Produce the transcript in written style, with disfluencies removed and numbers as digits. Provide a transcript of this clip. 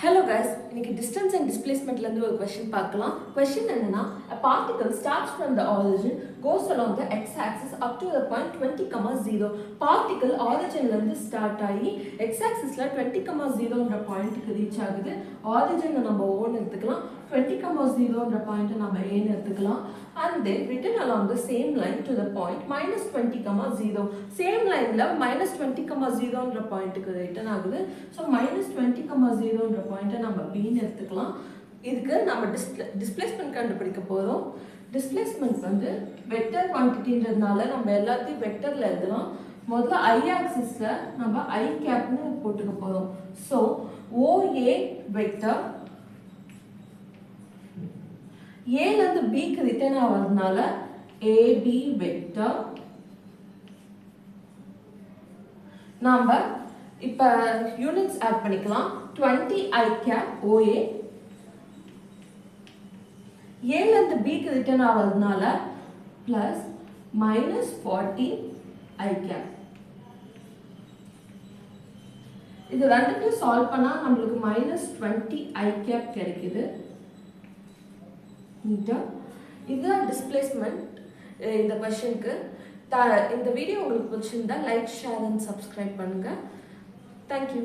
Hello guys, இன்னைக்கு distance and displacement ல இருந்து ஒரு question பார்க்கலாம். Question என்னன்னா, a particle starts from the origin, goes along the x-axis up to the point 20,0. Particle origin ல இருந்து start ஆகி x-axis ல 20,0 ன்ற பாயிண்ட்க்கு ரீச் ஆகுது. origin நம்ம O ன்னு எடுத்துக்கலாம், 20,0 ன்ற பாயிண்ட் நம்ம A ன்னு எடுத்துக்கலாம். And then written along the same line to the point minus 20,0. Same line ல minus 20,0 ன்ற பாயிண்ட்க்கு ரிட்டர்ன் ஆகுது. So minus 20,0 ன்ற பாயிண்ட்டை நம்ம B ன்னு எடுத்துக்கலாம். இதுக்கு நம்ம டிஸ்பிளேஸ்மென்ட் கண்டுபிடிக்க போறோம். டிஸ்பிளேஸ்மென்ட் வந்து வெக்டர் குவாண்டிட்டின்றதுனால நம்ம எல்லாத்தையும் வெக்டர்ல எழுதலாம். முதல்ல I ஆக்சிஸ்ல நம்ம I கேப்னு போட்டுக்க போறோம். So OA வெக்டர் A ல இருந்து B க்கு ரிட்டர்ன் ஆவறதுனால AB வெக்டர் நாம இப்ப யூனிட்ஸ் ஆட் பண்ணிக்கலாம். 20 I cap OA A ல இருந்து B க்கு return ஆவறதுனால plus minus 40 I cap. இது ரெண்டுத்தையும் சால்வ் பண்ணா நமக்கு minus 20 I cap கிடைக்குது. இதுதான் டிஸ்பிளேஸ்மெண்ட் இந்த क्वेश्चनக்கு. இந்த வீடியோ உங்களுக்கு பிடிச்சிருந்தா லைக், ஷேர் அண்ட் சப்ஸ்கிரைப் பண்ணுங்க. Thank you.